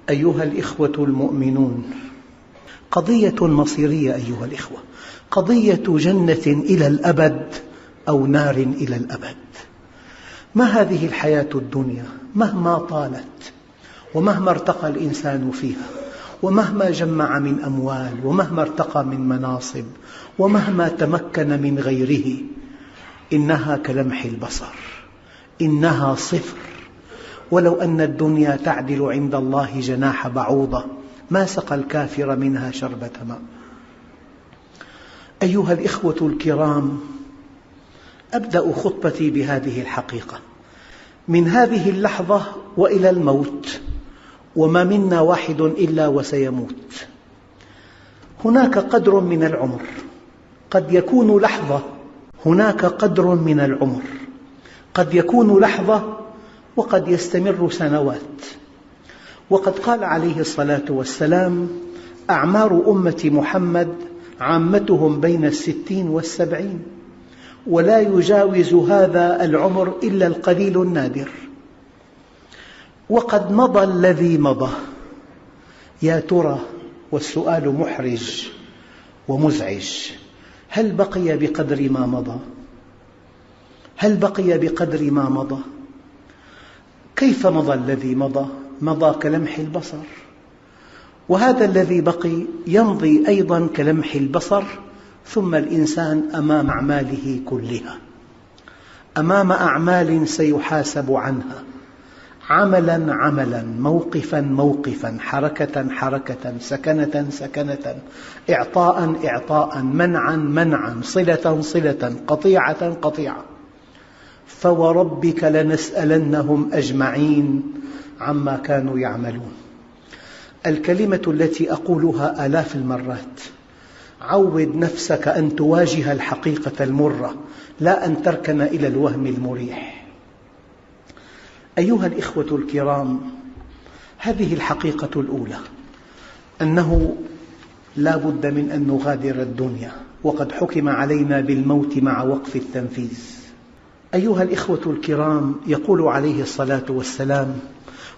أيها الإخوة المؤمنون، قضية مصيرية أيها الإخوة، قضية جنة إلى الأبد أو نار إلى الأبد. ما هذه الحياة الدنيا مهما طالت ومهما ارتقى الإنسان فيها ومهما جمع من أموال ومهما ارتقى من مناصب ومهما تمكن من غيره، إنها كلمح البصر، إنها صفر. ولو أن الدنيا تعدل عند الله جناح بعوضة ما سقى الكافر منها شربة ماء. أيها الإخوة الكرام، أبدأ خطبتي بهذه الحقيقة: من هذه اللحظة وإلى الموت، وما منا واحد إلا وسيموت. هناك قدر من العمر قد يكون لحظة، هناك قدر من العمر قد يكون لحظة وقد يستمر سنوات. وقد قال عليه الصلاة والسلام: أعمار أمة محمد عامتهم بين 60 و70، ولا يجاوز هذا العمر إلا القليل النادر. وقد مضى الذي مضى، يا ترى، والسؤال محرج ومزعج: هل بقي بقدر ما مضى؟ هل بقي بقدر ما مضى؟ كيف مضى الذي مضى؟ مضى كلمح البصر، وهذا الذي بقي يمضي أيضا كلمح البصر. ثم الإنسان أمام أعماله كلها، أمام أعمال سيحاسب عنها، عملا عملا، موقفا موقفا، حركة حركة، سكنة سكنة، إعطاء إعطاء، منعا منعا، صلة صلة، قطيعة قطيعة. فوربك لنسألنهم أجمعين عما كانوا يعملون. الكلمة التي أقولها آلاف المرات: عود نفسك أن تواجه الحقيقة المرة، لا أن تركن إلى الوهم المريح. أيها الإخوة الكرام، هذه الحقيقة الأولى، أنه لا بد من أن نغادر الدنيا، وقد حكم علينا بالموت مع وقف التنفيذ. أيها الإخوة الكرام، يقول عليه الصلاة والسلام،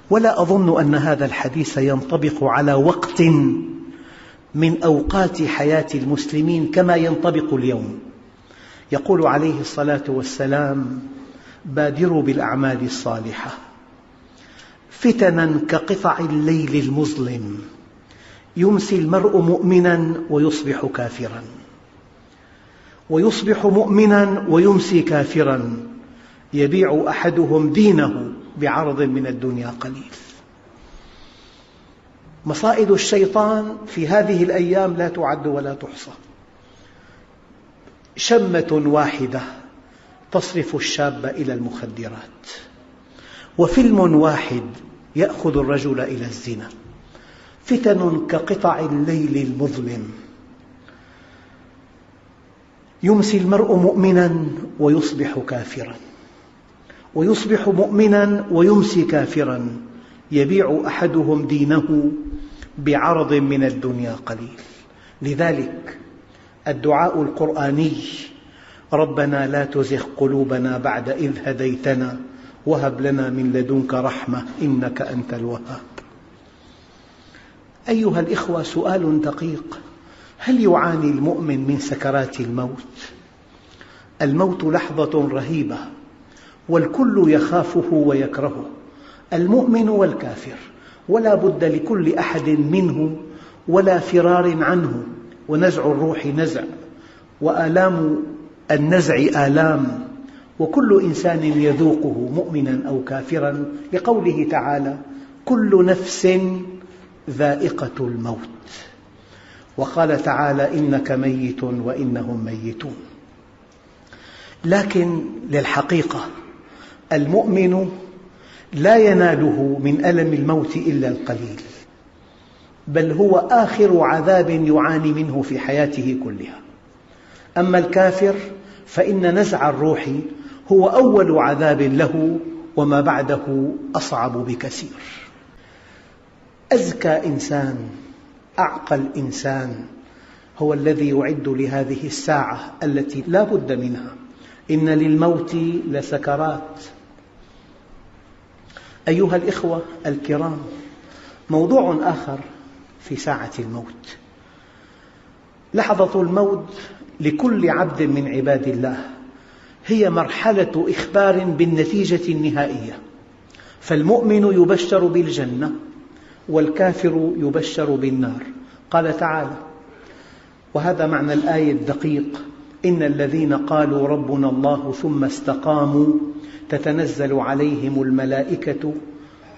ولا أظن أن هذا الحديث ينطبق على وقت من أوقات حياة المسلمين كما ينطبق اليوم. يقول عليه الصلاة والسلام: بادروا بالأعمال الصالحة فتنا كقطع الليل المظلم، يمسي المرء مؤمنا ويصبح كافرا، ويصبح مؤمنا ويمسي كافرا، يبيع أحدهم دينه بعرض من الدنيا قليل. مصائد الشيطان في هذه الأيام لا تعد ولا تحصى. شمة واحدة تصرف الشاب إلى المخدرات، وفيلم واحد يأخذ الرجل إلى الزنا. فتن كقطع الليل المظلم، يمسي المرء مؤمنا ويصبح كافرا، ويصبح مؤمنا ويمسي كافرا، يبيع أحدهم دينه بعرض من الدنيا قليل. لذلك الدعاء القرآني: ربنا لا تزغ قلوبنا بعد إذ هديتنا وهب لنا من لدنك رحمة إنك أنت الوهاب. أيها الإخوة، سؤال دقيق: هل يعاني المؤمن من سكرات الموت؟ الموت لحظة رهيبة، والكل يخافه ويكرهه، المؤمن والكافر، ولا بد لكل أحد منه ولا فرار عنه. ونزع الروح نزع، وآلام النزع آلام، وكل إنسان يذوقه مؤمنا أو كافرا، لقوله تعالى: كل نفس ذائقة الموت. وقال تعالى: إنك ميت وإنهم ميتون. لكن للحقيقة المؤمن لا يناله من ألم الموت إلا القليل، بل هو آخر عذاب يعاني منه في حياته كلها. أما الكافر فإن نزع الروح هو أول عذاب له، وما بعده أصعب بكثير. أذكى إنسان، أعقل إنسان، هو الذي يعد لهذه الساعة التي لا بد منها. إن للموت لسكرات. أيها الإخوة الكرام، موضوع آخر في ساعة الموت. لحظة الموت لكل عبد من عباد الله هي مرحلة إخبار بالنتيجة النهائية، فالمؤمن يبشر بالجنة والكافر يبشر بالنار. قال تعالى، وهذا معنى الآية الدقيق: إن الذين قالوا ربنا الله ثم استقاموا تتنزل عليهم الملائكة،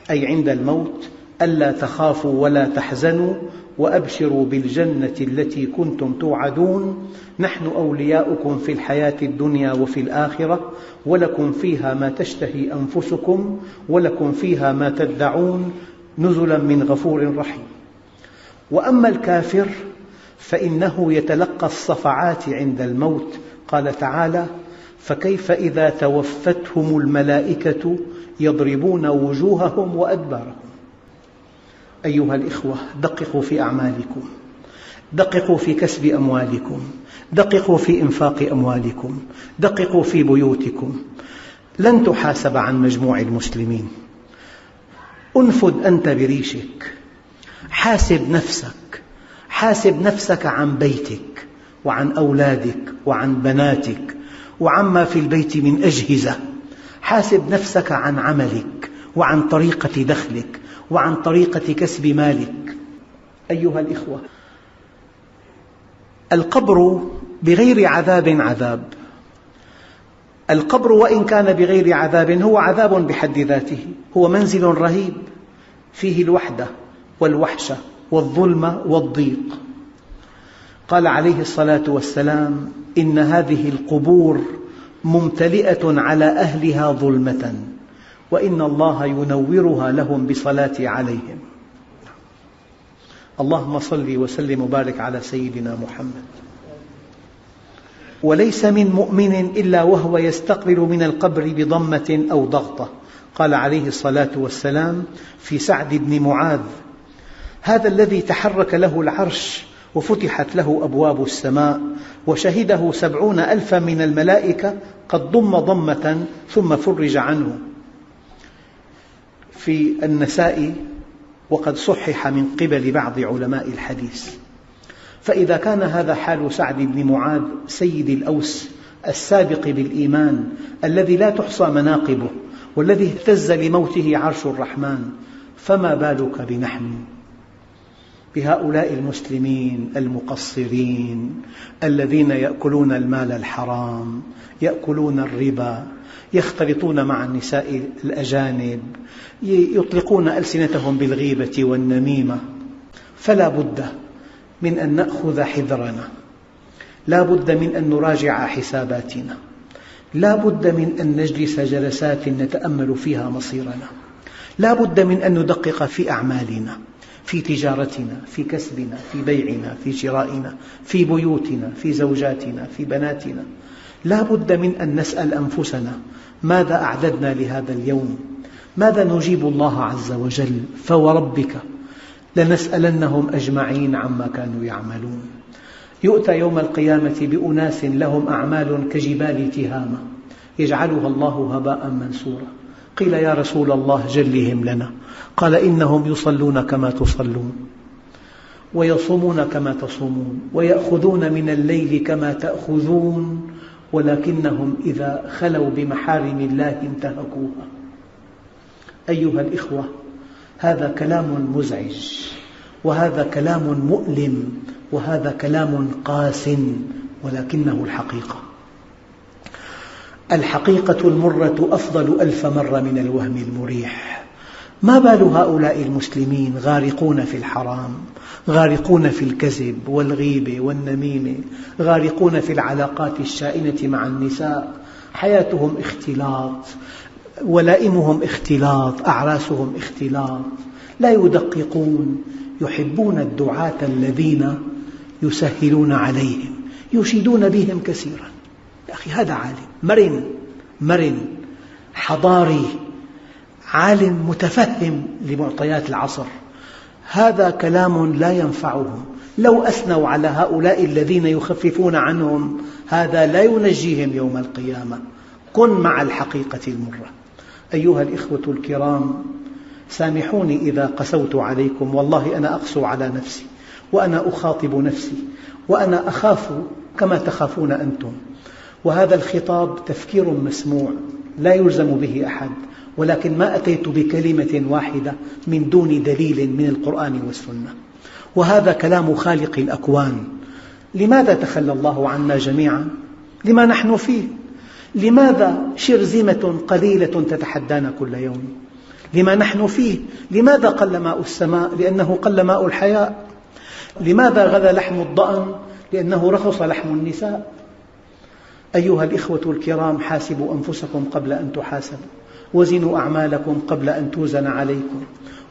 أي عند الموت، ألا تخافوا ولا تحزنوا وأبشروا بالجنة التي كنتم توعدون نحن أولياؤكم في الحياة الدنيا وفي الآخرة ولكم فيها ما تشتهي أنفسكم ولكم فيها ما تدعون نزلا من غفور رحيم. وأما الكافر فإنه يتلقى الصفعات عند الموت. قال تعالى: فكيف إذا توفتهم الملائكة يضربون وجوههم وأدبارهم. أيها الإخوة، دققوا في أعمالكم، دققوا في كسب أموالكم، دققوا في إنفاق أموالكم، دققوا في بيوتكم. لن تحاسب عن مجموع المسلمين. انفد أنت بريشك، حاسب نفسك، حاسب نفسك عن بيتك وعن أولادك وعن بناتك وعما في البيت من أجهزة. حاسب نفسك عن عملك وعن طريقة دخلك وعن طريقة كسب مالك. أيها الإخوة، القبر بغير عذاب عذاب. القبر وإن كان بغير عذاب هو عذاب بحد ذاته، هو منزل رهيب فيه الوحدة والوحشة والظلمة والضيق. قال عليه الصلاة والسلام: إن هذه القبور ممتلئة على أهلها ظلمة وإن الله ينورها لهم بصلاة عليهم. اللهم صل وسلم وبارك على سيدنا محمد. وليس من مؤمن إلا وهو يستقبل من القبر بضمة أو ضغطة. قال عليه الصلاة والسلام في سعد بن معاذ: هذا الذي تحرك له العرش وفتحت له أبواب السماء وشهده 70,000 من الملائكة قد ضم ضمة ثم فرج عنه. في النسائي وقد صحح من قبل بعض علماء الحديث. فإذا كان هذا حال سعد بن معاذ سيد الأوس السابق بالإيمان الذي لا تحصى مناقبه والذي اهتز لموته عرش الرحمن، فما بالك بنحن، بهؤلاء المسلمين المقصرين الذين يأكلون المال الحرام، يأكلون الربا، يختلطون مع النساء الأجانب، يطلقون ألسنتهم بالغيبة والنميمة. فلا بد من أن نأخذ حذرنا، لا بد من أن نراجع حساباتنا، لا بد من أن نجلس جلسات نتأمل فيها مصيرنا، لا بد من أن ندقق في أعمالنا، في تجارتنا، في كسبنا، في بيعنا، في شرائنا، في بيوتنا، في زوجاتنا، في بناتنا. لا بد من أن نسأل أنفسنا: ماذا أعددنا لهذا اليوم؟ ماذا نجيب الله عز وجل؟ فوربك لنسألنهم أجمعين عما كانوا يعملون. يؤتى يوم القيامة بأناس لهم أعمال كجبال تهامة يجعلها الله هباء منثورا. قيل: يا رسول الله جلهم لنا. قال: إنهم يصلون كما تصلون ويصومون كما تصومون ويأخذون من الليل كما تأخذون ولكنهم إذا خلوا بمحارم الله انتهكوها. أيها الإخوة، هذا كلام مزعج، وهذا كلام مؤلم، وهذا كلام قاس، ولكنه الحقيقة. الحقيقة المرة أفضل 1000 مرة من الوهم المريح. ما بال هؤلاء المسلمين غارقون في الحرام، غارقون في الكذب والغيبة والنميمة، غارقون في العلاقات الشائنة مع النساء، حياتهم اختلاط، ولائمهم اختلاط، أعراسهم اختلاط، لا يدققون، يحبون الدعاة الذين يسهلون عليهم، يشيدون بهم كثيرا. يا أخي، هذا عالم مرن حضاري، عالم متفهم لمعطيات العصر. هذا كلام لا ينفعهم. لو أثنوا على هؤلاء الذين يخففون عنهم، هذا لا ينجيهم يوم القيامة. كن مع الحقيقة المرة. أيها الإخوة الكرام، سامحوني إذا قسوت عليكم، والله أنا أقسو على نفسي، وأنا أخاطب نفسي، وأنا أخاف كما تخافون أنتم. وهذا الخطاب تفكير مسموع لا يلزم به أحد، ولكن ما أتيت بكلمة واحدة من دون دليل من القرآن والسنة، وهذا كلام خالق الأكوان. لماذا تخلى الله عنا جميعا؟ لما نحن فيه. لماذا شرذمة قليلة تتحدانا كل يوم؟ لما نحن فيه. لماذا قل ماء السماء؟ لأنه قل ماء الحياة. لماذا غلا لحم الضأن؟ لأنه رخص لحم النساء. أيها الإخوة الكرام، حاسبوا أنفسكم قبل أن تحاسبوا، وزنوا أعمالكم قبل أن توزن عليكم،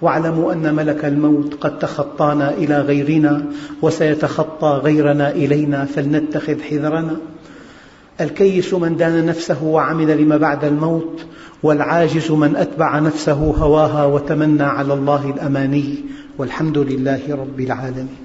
واعلموا أن ملك الموت قد تخطانا إلى غيرنا وسيتخطى غيرنا إلينا، فلنتخذ حذرنا. الكيس من دان نفسه وعمل لما بعد الموت، والعاجز من أتبع نفسه هواها وتمنى على الله الأماني، والحمد لله رب العالمين.